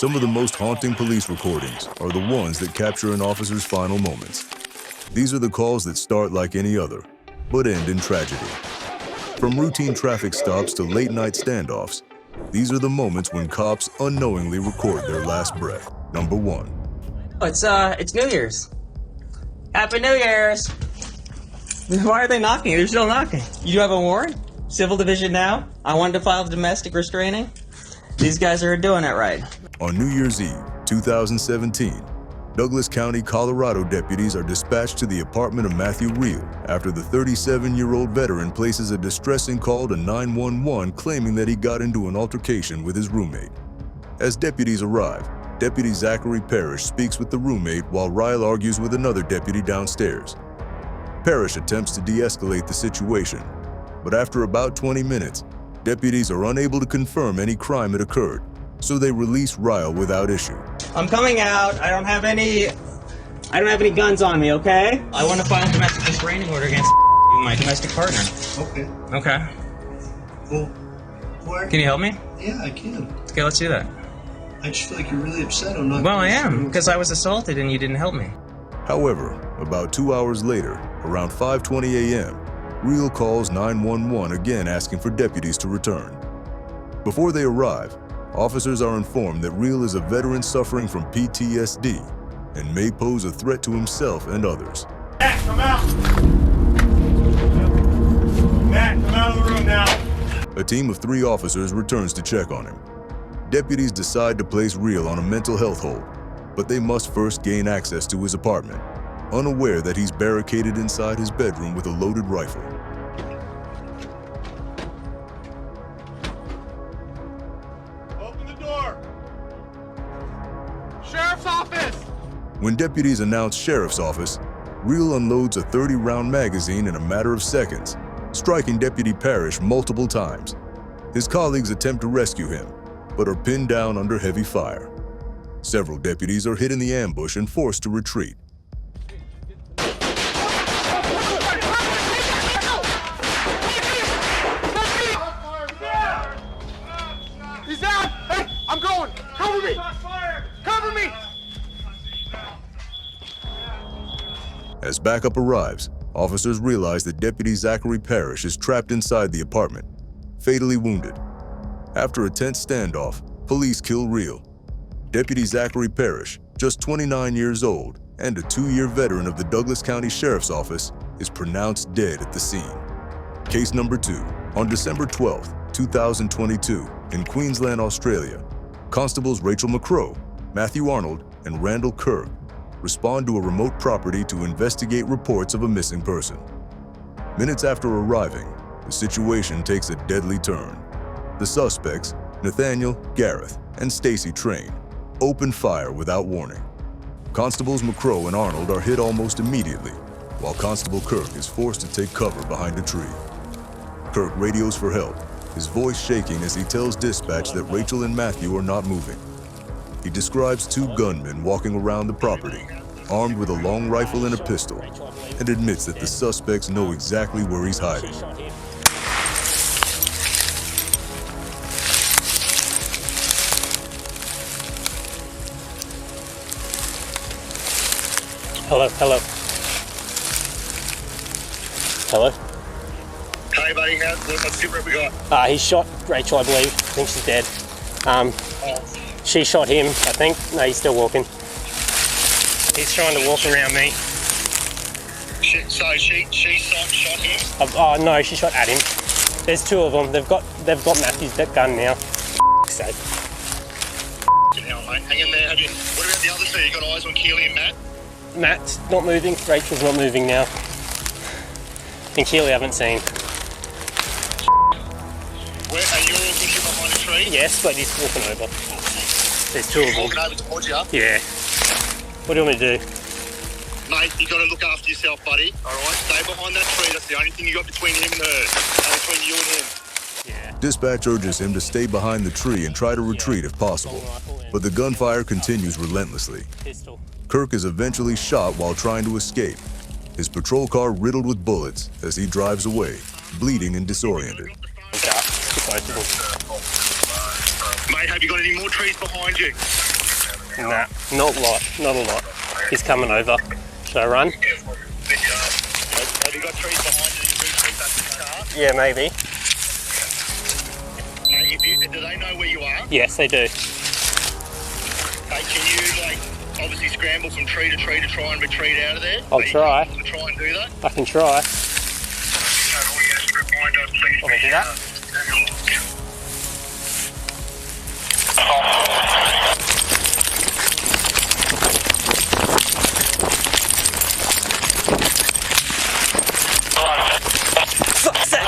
Some of the most haunting police recordings are the ones that capture an officer's final moments. These are the calls that start like any other, but end in tragedy. From routine traffic stops to late-night standoffs, these are the moments when cops unknowingly record their last breath. Number 1. It's New Year's. Happy New Year's! Why are they knocking? They're still knocking. You have a warrant? Civil division now? I wanted to file domestic restraining? These guys are doing it right. On New Year's Eve, 2017, Douglas County, Colorado deputies are dispatched to the apartment of Matthew Reel after the 37-year-old veteran places a distressing call to 911 claiming that he got into an altercation with his roommate. As deputies arrive, Deputy Zachary Parrish speaks with the roommate while Ryle argues with another deputy downstairs. Parrish attempts to de-escalate the situation, but after about 20 minutes, deputies are unable to confirm any crime had occurred, so they release Ryle without issue. I'm coming out. I don't have any guns on me, okay? I want to file a domestic restraining order against my domestic partner. Okay. Okay. Well, why? Can you help me? Yeah, I can. Okay, let's do that. I just feel like you're really upset I'm not. Well, I am, because I was assaulted and you didn't help me. However, about 2 hours later, around 5:20 a.m., Reel calls 911 again asking for deputies to return. Before they arrive, officers are informed that Reel is a veteran suffering from PTSD and may pose a threat to himself and others. Matt, come out! Matt, come out of the room now! A team of 3 officers returns to check on him. Deputies decide to place Reel on a mental health hold, but they must first gain access to his apartment, unaware that he's barricaded inside his bedroom with a loaded rifle. Open the door! Sheriff's office! When deputies announce sheriff's office, Reel unloads a 30-round magazine in a matter of seconds, striking Deputy Parrish multiple times. His colleagues attempt to rescue him, but are pinned down under heavy fire. Several deputies are hit in the ambush and forced to retreat. He's down! Hey, I'm going! Cover me! Cover me! As backup arrives, officers realize that Deputy Zachary Parrish is trapped inside the apartment, fatally wounded. After a tense standoff, police kill Reel. Deputy Zachary Parrish, just 29 years old and a 2-year veteran of the Douglas County Sheriff's Office, is pronounced dead at the scene. Case number 2. On December 12, 2022, in Queensland, Australia, Constables Rachel McCrow, Matthew Arnold, and Randall Kirk respond to a remote property to investigate reports of a missing person. Minutes after arriving, the situation takes a deadly turn. The suspects, Nathaniel, Gareth, and Stacy Train, open fire without warning. Constables McCrow and Arnold are hit almost immediately, while Constable Kirk is forced to take cover behind a tree. Kirk radios for help, his voice shaking as he tells dispatch that Rachel and Matthew are not moving. He describes 2 gunmen walking around the property, armed with a long rifle and a pistol, and admits that the suspects know exactly where he's hiding. Hello. Hello? Hey buddy, what super have we got? He shot Rachel, I believe. I think she's dead. She shot him, I think. No, he's still walking. He's trying to walk around me. So she shot him? Oh no, she shot at him. There's 2 of them. They've got Matthew's gun now. Sake. Hell, mate. Hang in there. What about the other 2? You got eyes on Keely and Matt? Matt's not moving. Rachel's not moving now. And Keely I haven't seen. Where are you all pushing behind a tree? Yes, but he's walking over. There's 2 of them. Walking over towards you? Yeah. What do you want me to do? Mate, you got to look after yourself, buddy. All right, stay behind that tree. That's the only thing you got between him and her. Between you and him. Yeah. Dispatch urges him to stay behind the tree and try to retreat if possible, but the gunfire continues relentlessly. Pistol. Kirk is eventually shot while trying to escape, his patrol car riddled with bullets as he drives away, bleeding and disoriented. Mate, have you got any more trees behind you? Nah, not a lot, not a lot. He's coming over. Should I run? Have you got trees behind you? You keep back in the car? Yeah, maybe. Do they know where you are? Yes, they do. Hey, can you, like, obviously scramble from tree to try and retreat out of there? I'll try. To try and do that? I can try. Want me to do that? Fuck's sake!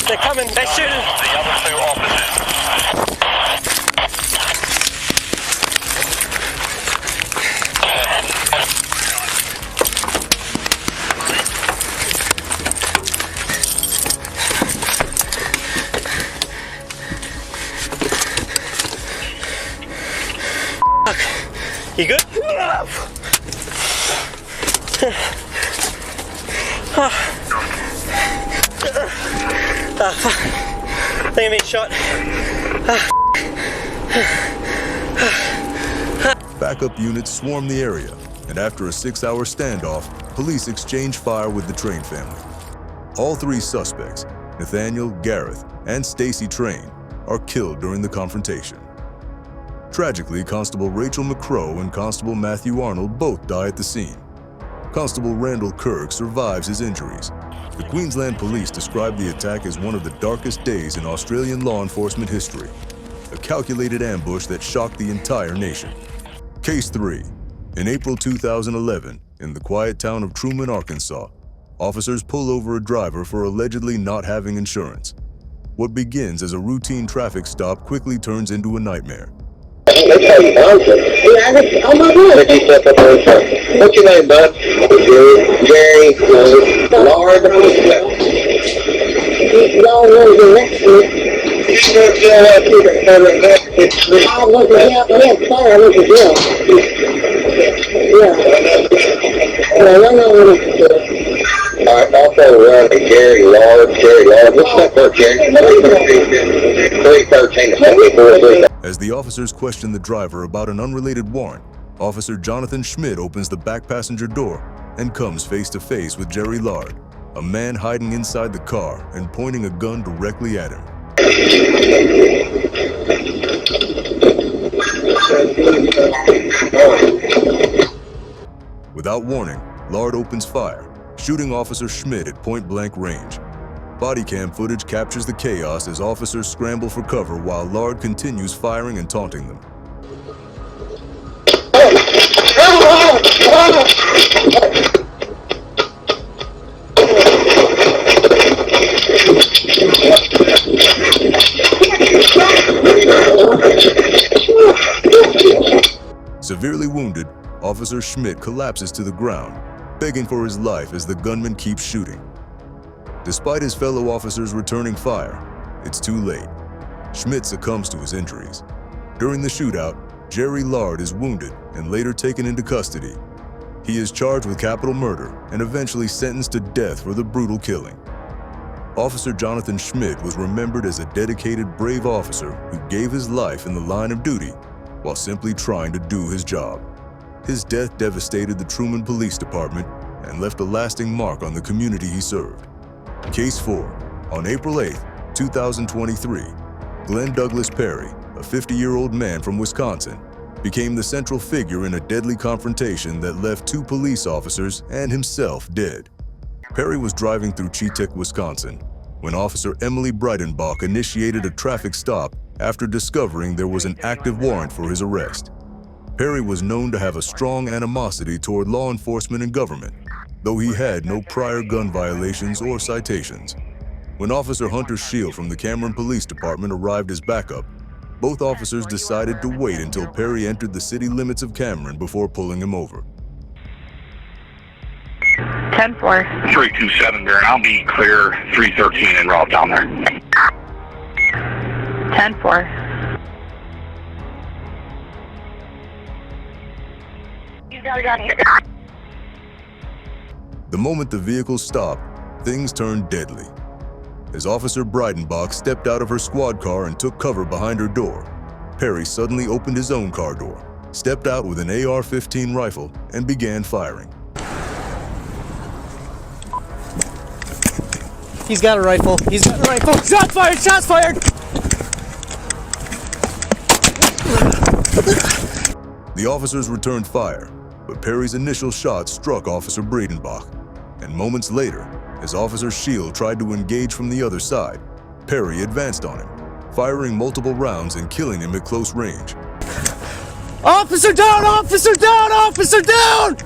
They're coming, they're shooting! The other two officers. You good? Fuck. I think I'm being shot. Backup units swarm the area, and after a 6-hour standoff, police exchange fire with the Train family. All 3 suspects, Nathaniel, Gareth, and Stacy Train, are killed during the confrontation. Tragically, Constable Rachel McCrow and Constable Matthew Arnold both die at the scene. Constable Randall Kirk survives his injuries. The Queensland Police described the attack as one of the darkest days in Australian law enforcement history, a calculated ambush that shocked the entire nation. Case 3. In April 2011, in the quiet town of Truman, Arkansas, officers pull over a driver for allegedly not having insurance. What begins as a routine traffic stop quickly turns into a nightmare. Oh my God. What's your name, bud? Jerry Lord. Y'all know the next one. I look at him, sorry, I look at him. Yeah. Well, I know what it's doing. Alright, also running Jerry Lord. What's that for, Jerry? 313 to 74. As the officers question the driver about an unrelated warrant, Officer Jonathan Schmidt opens the back passenger door and comes face to face with Jerry Lard, a man hiding inside the car and pointing a gun directly at him. Without warning, Lard opens fire, shooting Officer Schmidt at point-blank range. Bodycam footage captures the chaos as officers scramble for cover while Lard continues firing and taunting them. Severely wounded, Officer Schmidt collapses to the ground, begging for his life as the gunman keeps shooting. Despite his fellow officers returning fire, it's too late. Schmidt succumbs to his injuries. During the shootout, Jerry Lard is wounded and later taken into custody. He is charged with capital murder and eventually sentenced to death for the brutal killing. Officer Jonathan Schmidt was remembered as a dedicated, brave officer who gave his life in the line of duty while simply trying to do his job. His death devastated the Truman Police Department and left a lasting mark on the community he served. Case 4. On April 8, 2023, Glenn Douglas Perry, a 50-year-old man from Wisconsin, became the central figure in a deadly confrontation that left 2 police officers and himself dead. Perry was driving through Chetek, Wisconsin, when Officer Emily Breitenbach initiated a traffic stop after discovering there was an active warrant for his arrest. Perry was known to have a strong animosity toward law enforcement and government, though he had no prior gun violations or citations. When Officer Hunter Shield from the Cameron Police Department arrived as backup, both officers decided to wait until Perry entered the city limits of Cameron before pulling him over. 10-4. 327 there, and I'll be clear 313 and route down there. 10-4. You got it on here. The moment the vehicle stopped, things turned deadly. As Officer Breidenbach stepped out of her squad car and took cover behind her door, Perry suddenly opened his own car door, stepped out with an AR-15 rifle, and began firing. He's got a rifle. He's got a rifle. Shots fired! Shots fired! The officers returned fire, but Perry's initial shot struck Officer Breidenbach, and moments later, as Officer Shield tried to engage from the other side, Perry advanced on him, firing multiple rounds and killing him at close range. Officer down! Officer down! Officer down!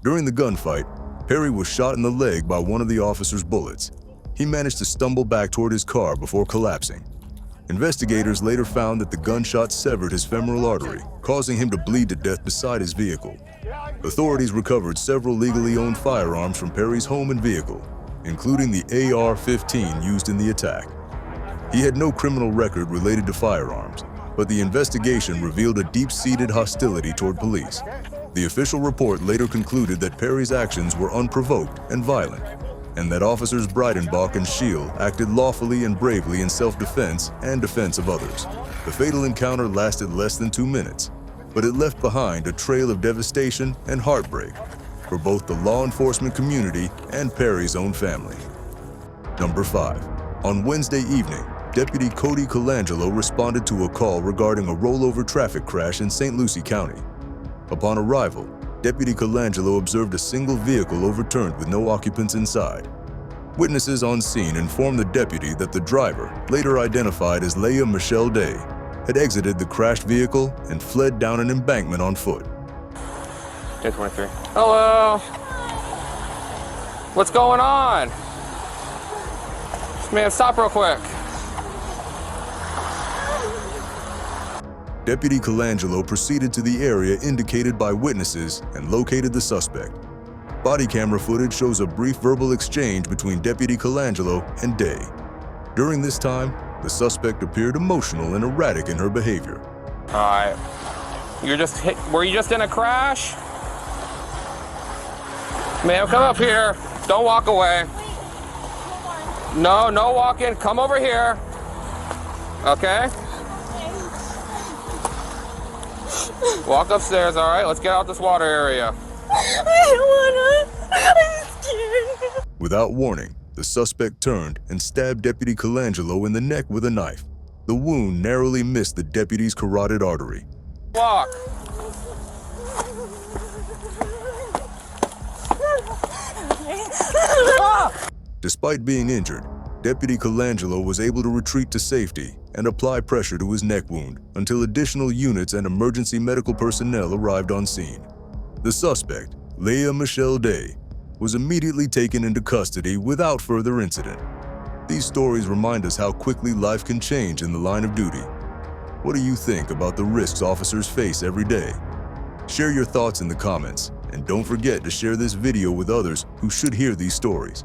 During the gunfight, Perry was shot in the leg by one of the officer's bullets. He managed to stumble back toward his car before collapsing. Investigators later found that the gunshot severed his femoral artery, causing him to bleed to death beside his vehicle. Authorities recovered several legally owned firearms from Perry's home and vehicle, including the AR-15 used in the attack. He had no criminal record related to firearms, but the investigation revealed a deep-seated hostility toward police. The official report later concluded that Perry's actions were unprovoked and violent, and that Officers Breidenbach and Shield acted lawfully and bravely in self-defense and defense of others. The fatal encounter lasted less than 2 minutes, but it left behind a trail of devastation and heartbreak for both the law enforcement community and Perry's own family. Number 5. On Wednesday evening, Deputy Cody Colangelo responded to a call regarding a rollover traffic crash in St. Lucie County. Upon arrival, Deputy Colangelo observed a single vehicle overturned with no occupants inside. Witnesses on scene informed the deputy that the driver, later identified as Leah Michelle Day, had exited the crashed vehicle and fled down an embankment on foot. 1023. Hello. What's going on? Man, stop real quick. Deputy Colangelo proceeded to the area indicated by witnesses and located the suspect. Body camera footage shows a brief verbal exchange between Deputy Colangelo and Day. During this time, the suspect appeared emotional and erratic in her behavior. All right. Were you just in a crash? Ma'am, come up here. Don't walk away. No walking. Come over here. Okay? Walk upstairs, all right? Let's get out this water area. I don't wanna. I'm scared. Without warning, the suspect turned and stabbed Deputy Colangelo in the neck with a knife. The wound narrowly missed the deputy's carotid artery. Walk. Despite being injured, Deputy Colangelo was able to retreat to safety and apply pressure to his neck wound until additional units and emergency medical personnel arrived on scene. The suspect, Leah Michelle Day, was immediately taken into custody without further incident. These stories remind us how quickly life can change in the line of duty. What do you think about the risks officers face every day? Share your thoughts in the comments, and don't forget to share this video with others who should hear these stories.